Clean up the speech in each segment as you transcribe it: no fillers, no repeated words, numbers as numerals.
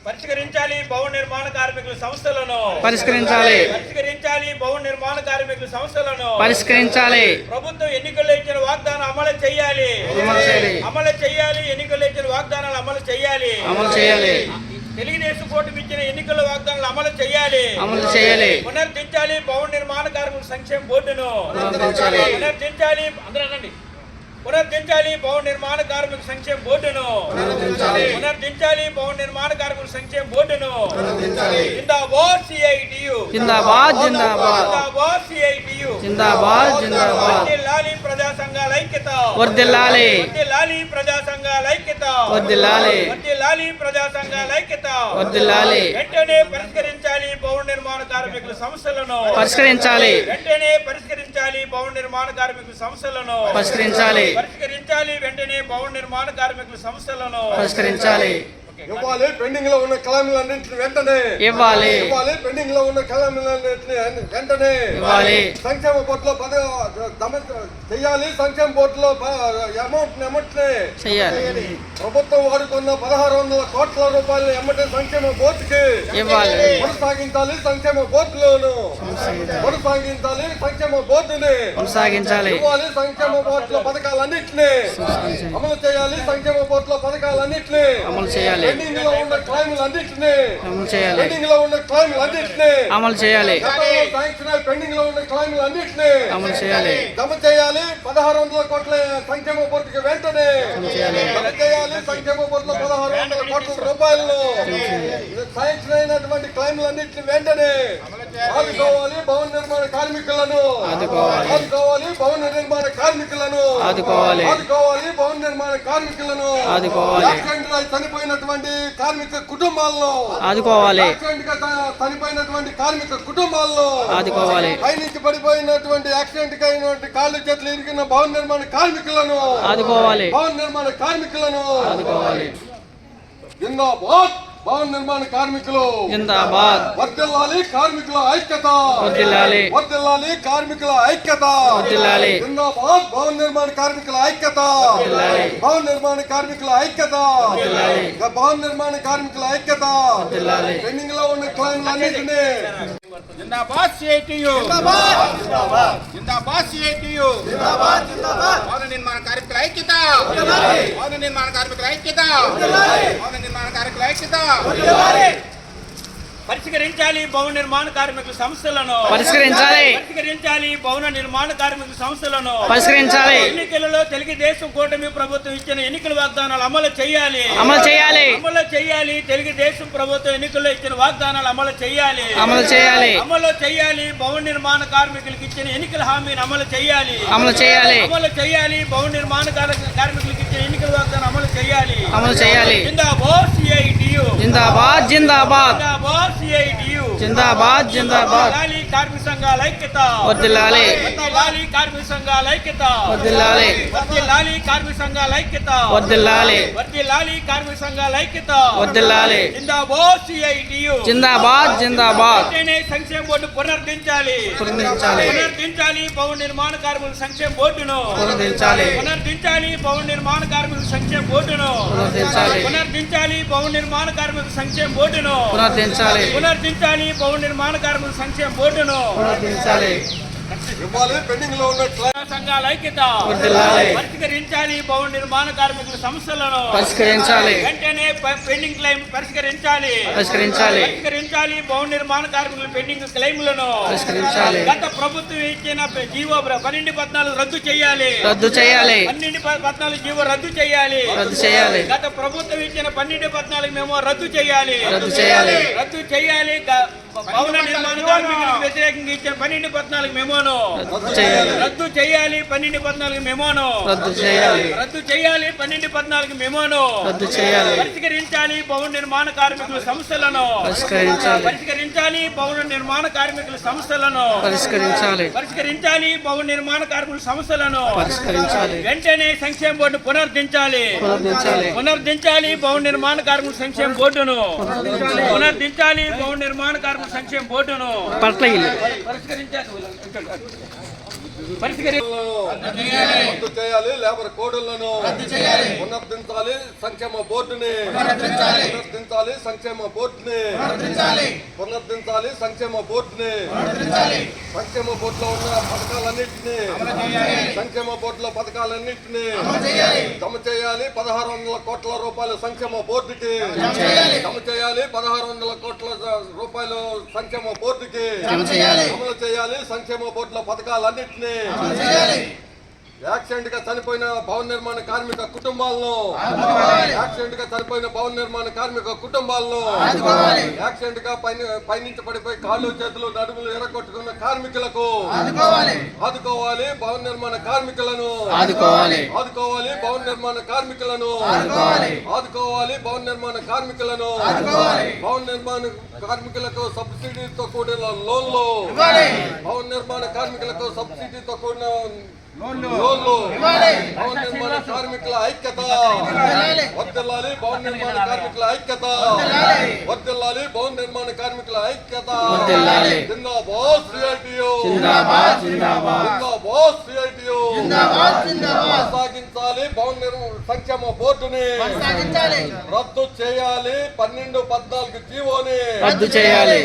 పరిష్కరించాలి భవన నిర్మాణ కార్మికుల సమస్యలను పరిష్కరించాలి భవన నిర్మాణ కార్మికుల సమస్యలను పరిష్కరించాలి ప్రభుత్వం ఎన్నికల్లో ఇచ్చిన వాగ్దానం అమలు చేయాలి ఎన్నికల్లో ఇచ్చిన వాగ్దానాలు అమలు చేయాలి తెలుగుదేశం కూటమి ఇచ్చిన ఎన్నికల వాగ్దానాలు అమలు చేయాలి పునరుద్ధరించాలి భవన నిర్మాణ కార్మికుల సంక్షేమ బోర్డును పునరుద్ధరించాలి భవన నిర్మాణ కార్మిక సంక్షేమ బోర్డును జిందాబాద్ సిఐటియు వర్ధిల్లాలి ప్రజా సంఘాల ఐక్యత వర్ధిల్లాలి ప్రజా సంఘాల ఐక్యత వెంటనే పరిష్కరించాలి భవన నిర్మాణ కార్మికుల సమస్యలను వెంటనే భవన నిర్మాణ కార్మికుల సమస్యలను ఇవ్వాలి. పెండింగ్ లో ఉన్న క్లెయిమ్లన్నింటిని వెంటనే ఇవ్వాలి. పెండింగ్ లో ఉన్న క్లెయిమ్లన్నింటిని వెంటనే ఇవ్వాలి. సంక్షేమ బోర్డులో చెయ్యాలి. సంక్షేమ బోర్డులో అమౌంట్ చేయాలి. ప్రభుత్వం వాడుకున్న 1600 కోట్ల రూపాయలు ఎమ్మటే సంక్షేమ బోర్డుకి ఇవ్వాలి. కొనసాగించాలి. సంక్షేమ బోర్డులోను కొనసాగించాలి. సంక్షేమ బోర్డుని కొనసాగించాలి. ఇవ్వాలి. సంక్షేమ బోర్డులో పథకాలన్నింటినీ అమలు చేయాలి. సంక్షేమ బోర్డులో పథకాలన్నింటినీ అమలు చేయాలి. పెండింగ్ లో ఉన్న క్లెయిమ్లన్నింటినీ అమలు చేయాలి. పెండింగ్ లో ఉన్న క్లెయిమ్లన్నింటినీ అమలు చేయాలి. పెండింగ్ లో ఉన్న క్లెయిమ్లన్నింటినీ అమలు చేయాలి. జమ చేయాలి. 1600 కోట్ల సంక్షేమ బోర్డుకి వెంటనే జమ చేయాలి. సంక్షేమ బోర్డులో 1600 కోట్ల రూపాయలు శాంక్షన్ అయినటువంటి క్లెయిమ్లన్నింటినీ వెంటనే ఆదుకోవాలి. భవన నిర్మాణ కార్మికులను ఆదుకోవాలి. భవన నిర్మాణ కార్మికులను ఆదుకోవాలి. భవన నిర్మాణ కార్మికులను ఆదుకోవాలి. చనిపోయినటువంటి కార్మిక కుటుంబాలను ఆదుకోవాలి. చనిపోయినటువంటి కార్మిక కుటుంబాలను ఆదుకోవాలి. పైనుంచి పడిపోయినటువంటి యాక్సిడెంట్ అయినటువంటి కాళ్ళు చేతులు ఇరిగిన భవన నిర్మాణ కార్మికులను ఆదుకోవాలి. జిందాబాద్ భవన నిర్మాణ కార్మికులు జిందాబాద్. వర్ధిల్లాలి కార్మికుల ఐక్యత వర్ధిల్లాలి. కార్మికుల ఐక్యత వర్ధిల్లాలి. జిందాబాద్ భవన నిర్మాణ కార్మికుల ఐక్యత వర్ధిల్లాలి. భవన నిర్మాణ కార్మికుల ఐక్యత వర్ధిల్లాలి. పెండింగ్ లో ఉన్న క్లెయిమ్లన్నింటినీ జిందాబాద్ సిఐటియు భవన నిర్మాణ కార్మికుల ఐక్యత పరిష్కరించాలి భవన నిర్మాణ కార్మికుల సమస్యలను ఎన్నికలలో తెలుగుదేశం కూటమి ప్రభుత్వం ఇచ్చిన ఎన్నికల వాగ్దానాలు అమలు చేయాలి. తెలుగుదేశం ప్రభుత్వం ఎన్నికల్లో ఇచ్చిన వాగ్దానాలు అమలు చేయాలి. భవన నిర్మాణ కార్మికులకు ఇచ్చిన ఎన్నికల హామీని అమలు చేయాలి. భవన నిర్మాణ కార్మికులకు ఇచ్చిన ఎన్నికల వాగ్దానం అమలు చేయాలి. జిందాబాద్ కార్మిక సంఘాల ఐక్యత వర్ధిల్లాలి. కార్మిక సంఘాల ఐక్యత జిందాబాద్. సంక్షేమ బోర్డు పునరుద్ధరించాలి. భవన నిర్మాణ కార్మికుల సంక్షేమ బోర్డును పునరుద్ధరించాలి. భవన నిర్మాణ కార్మికుల సంక్షేమ బోర్డును పునరుద్ధరించాలి. భవన నిర్మాణ కార్మికుల సంక్షేమ బోర్డును ఇవ్వాలి. పెండింగ్ లో ఉన్న సంఘాల ఐక్యత పరిష్కరించాలి. భవన నిర్మాణ కార్మికుల సమస్యలను వెంటనే పెండింగ్ క్లెయిమ్ పరిష్కరించాలి. భవన నిర్మాణ కార్మికుల పెండింగ్ క్లెయిమ్లను గత ప్రభుత్వం ఇచ్చిన జీవో 1214 రద్దు చేయాలి. 1214 జీవో రద్దు చేయాలి. గత ప్రభుత్వం ఇచ్చిన 1214 మేము రద్దు చేయాలి. భవన నిర్మాణ కార్మికులకు వ్యతిరేకంగా ఇచ్చిన 1214 మెమోను రద్దు చేయాలి. 1214 మెమోను పరిష్కరించాలి. భవన నిర్మాణ కార్మికుల సమస్యలను వెంటనే సంక్షేమ బోర్డు పునరుద్ధరించాలి. భవన నిర్మాణ కార్మికుల సంక్షేమ బోర్డును పరిష్కరించాలి. రద్దు చేయాలి, లేబర్ కోడ్లను పునరుద్ధరించాలి, సంక్షేమ బోర్డుని పునరుద్ధరించాలి, సంక్షేమ బోర్డుని పునరుద్ధరించాలి, సంక్షేమ బోర్డుని సంక్షేమ బోర్డులో ఉన్న పథకాలన్నింటినీ జమ చేయాలి. 1600 కోట్ల రూపాయల సంక్షేమ బోర్డుకి జమ చేయాలి. 1600 కోట్ల రూపాయలు సంక్షేమ బోర్డుకి అమలు చేయాలి. సంక్షేమ బోర్డుల పథకాలన్నింటినీ యాక్సిడెంట్ గా చనిపోయిన భవన నిర్మాణ కార్మిక కుటుంబాలను యాక్సిడెంట్ గా పైనుంచి పడిపోయి కాళ్ళు చేతులు నడుములు ఎరగొట్టుకున్న కార్మికులకు ఆదుకోవాలి. భవన నిర్మాణ కార్మికులను ఆదుకోవాలి. భవన నిర్మాణ కార్మికులను భవన నిర్మాణ కార్మికులకు సబ్సిడీతో కూడిన లోన్లు భవన నిర్మాణ కార్మికులకు సబ్సిడీతో కూడిన భవన నిర్మాణ కార్మికుల ఐక్యత వర్ధిల్లాలి. భవన నిర్మాణ కార్మికుల ఐక్యత వర్ధిల్లాలి. భవన నిర్మాణ కార్మికుల ఐక్యత జిందాబాద్ సిఐటియు కొనసాగించాలి. భవన సంక్షేమ బోర్డుని రద్దు చేయాలి. 12-14 జీవోని రద్దు చేయాలి.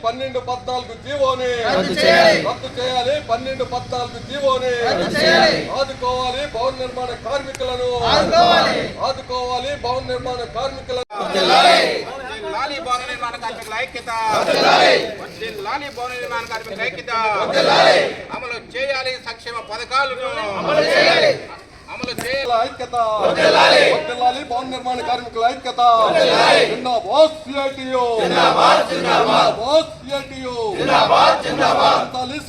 12-14 జీవోని రద్దు చేయాలి. 12-14 జీవోని ఆదుకోవాలి. భవన నిర్మాణ కార్మికులను ఆదుకోవాలి. భవన నిర్మాణ కార్మికులను భవన నిర్మాణ కార్మికుల ఐక్యత అమలు చేయాలి. సంక్షేమ పథకాలను అమలు చేయాలి. ఐక్యత వర్ధిల్లాలి. భవన నిర్మాణ కార్మికుల ఐక్యత జిందాబాద్ సిఐటియు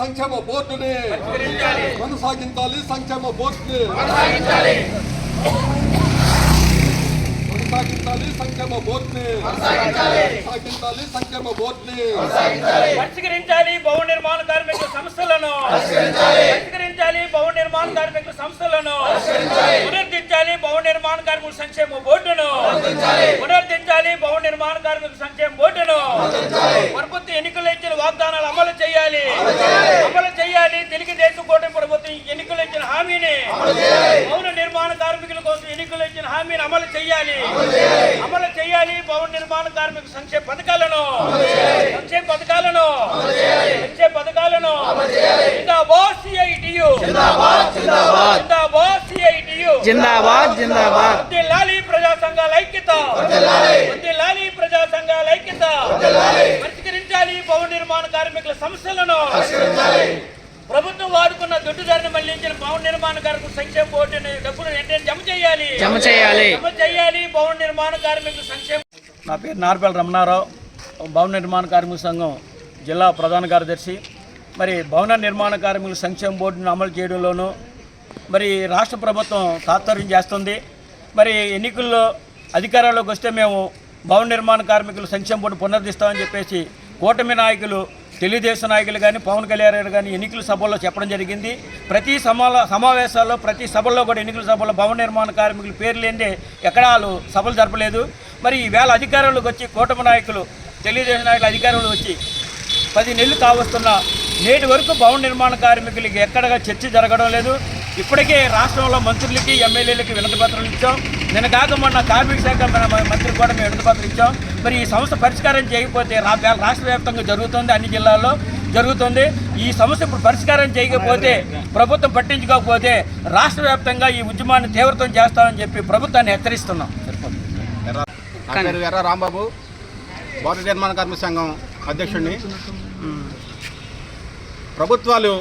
సంక్షేమ బోర్డుని కొనసాగించాలి. సంక్షేమ బోర్డుని కొనసాగించాలి. పరిష్కరించాలి. భవన నిర్మాణ కార్మికుల సమస్యలను పునరుద్ధరించాలి. భవన నిర్మాణ కార్మికుల సంక్షేమ బోర్డును పునరుద్ధరించాలి. భవన నిర్మాణ కార్మికుల సంక్షేమ బోర్డును ప్రభుత్వ ఎన్నికల్లో ఇచ్చిన వాగ్దానాలు అమలు చేయాలి. తెలుగుదేశం కూటమి ప్రభుత్వం ఎన్నికల్లో ఇచ్చిన హామీని భవన నిర్మాణ కార్మికుల కోసం ఎన్నికల్లో ఇచ్చిన హామీని అమలు చేయాలి. భవన నిర్మాణ కార్మిక సంక్షేమ పథకాలను జిందాబాద్. వర్ధిల్లాలి ప్రజా సంఘాల ఐక్యత పరిష్కరించాలి. భవన నిర్మాణ కార్మికుల సమస్యలను ప్రభుత్వం వాడుకున్న దుడ్డుదారిని మళ్లించిన భవన నిర్మాణ కార్మికుల సంక్షేమ బోర్డుని డబ్బులు వెంటనే జమ చేయాలి. భవన నిర్మాణ కార్మికుల సంక్షేమ. నా పేరు నార్పల్లి రమణారావు, భవన నిర్మాణ కార్మిక సంఘం జిల్లా ప్రధాన కార్యదర్శి. మరి భవన నిర్మాణ కార్మికుల సంక్షేమ బోర్డును అమలు చేయడంలోనూ మరి రాష్ట్ర ప్రభుత్వం తాత్పర్యం చేస్తుంది. మరి ఎన్నికల్లో అధికారంలోకి వస్తే మేము భవన నిర్మాణ కార్మికుల సంక్షేమ బోర్డు పునరుద్ధరిస్తామని చెప్పేసి కూటమి నాయకులు, తెలుగుదేశం నాయకులు కానీ, పవన్ కళ్యాణ్ గారు కానీ ఎన్నికల సభల్లో చెప్పడం జరిగింది. ప్రతి సమావేశాల్లో, ప్రతి సభల్లో కూడా ఎన్నికల సభల్లో భవన నిర్మాణ కార్మికుల పేర్లు లేదే ఎక్కడా వాళ్ళు సభలు జరపలేదు. మరి ఈవేళ అధికారంలోకి వచ్చి కూటమి నాయకులు, తెలుగుదేశం నాయకులు అధికారంలో వచ్చి 10 నెలలు కావస్తున్న నేటి వరకు భవన నిర్మాణ కార్మికులకి ఎక్కడగా చర్చ జరగడం లేదు. ఇప్పటికే రాష్ట్రంలో మంత్రులకి, ఎమ్మెల్యేలకి వినతి పత్రాలు ఇచ్చాం. నిన్న కాక మొన్న కార్మిక శాఖ మంత్రికి కూడా మేము వినతి పత్రం ఇచ్చాం. మరి ఈ సమస్య పరిష్కారం చేయకపోతే రాష్ట్ర వ్యాప్తంగా జరుగుతుంది, అన్ని జిల్లాల్లో జరుగుతుంది. ఈ సమస్య ఇప్పుడు పరిష్కారం చేయకపోతే, ప్రభుత్వం పట్టించుకోకపోతే రాష్ట్ర వ్యాప్తంగా ఈ ఉద్యమాన్ని తీవ్రతం చేస్తామని చెప్పి ప్రభుత్వాన్ని హెచ్చరిస్తున్నాం. ఎర్ర రాంబాబు, భవన నిర్మాణ కార్మిక సంఘం అధ్యక్షుడిని. ప్రభుత్వాలు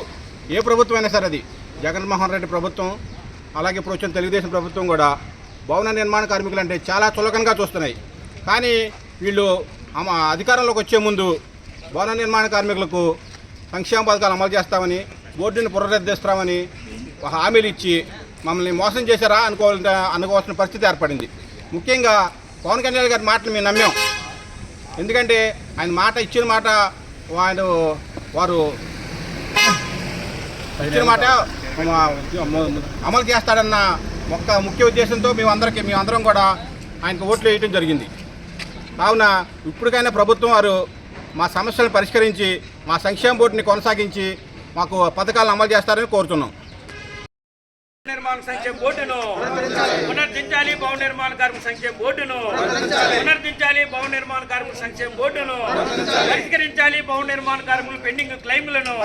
ఏ ప్రభుత్వం అయినా సరే, అది జగన్మోహన్ రెడ్డి ప్రభుత్వం, అలాగే ఇప్పుడు వచ్చిన తెలుగుదేశం ప్రభుత్వం కూడా భవన నిర్మాణ కార్మికులు అంటే చాలా చులకనగా చూస్తున్నాయి. కానీ వీళ్ళు అధికారంలోకి వచ్చే ముందు భవన నిర్మాణ కార్మికులకు సంక్షేమ పథకాలు అమలు చేస్తామని, బోర్డుని పునరుద్ధరిస్తామని హామీలు ఇచ్చి మమ్మల్ని మోసం చేశారా అనుకోవాల్సిన పరిస్థితి ఏర్పడింది. ముఖ్యంగా పవన్ కళ్యాణ్ గారి మాటలు మేము నమ్మాం. ఎందుకంటే ఆయన మాట ఇచ్చిన మాట వారు ఇచ్చిన మాట అమలు చేస్తాడన్న ముఖ్య ఉద్దేశంతో మేమందరం కూడా ఆయనకు ఓట్లు వేయటం జరిగింది. కావున ఇప్పటికైనా ప్రభుత్వం వారు మా సమస్యలను పరిష్కరించి మా సంక్షేమ బోర్డుని కొనసాగించి మాకు పథకాలను అమలు చేస్తారని కోరుతున్నాం. నిర్మాణ సంక్షేమ బోర్డును పునరుద్ధరించాలి. భవన నిర్మాణ కార్మిక సంక్షేమ బోర్డును పునరుద్ధరించాలి. భవన నిర్మాణ కార్మిక సంక్షేమ బోర్డును పరిష్కరించాలి. భవన నిర్మాణ కార్మికుల పెండింగ్ క్లెయిమ్లను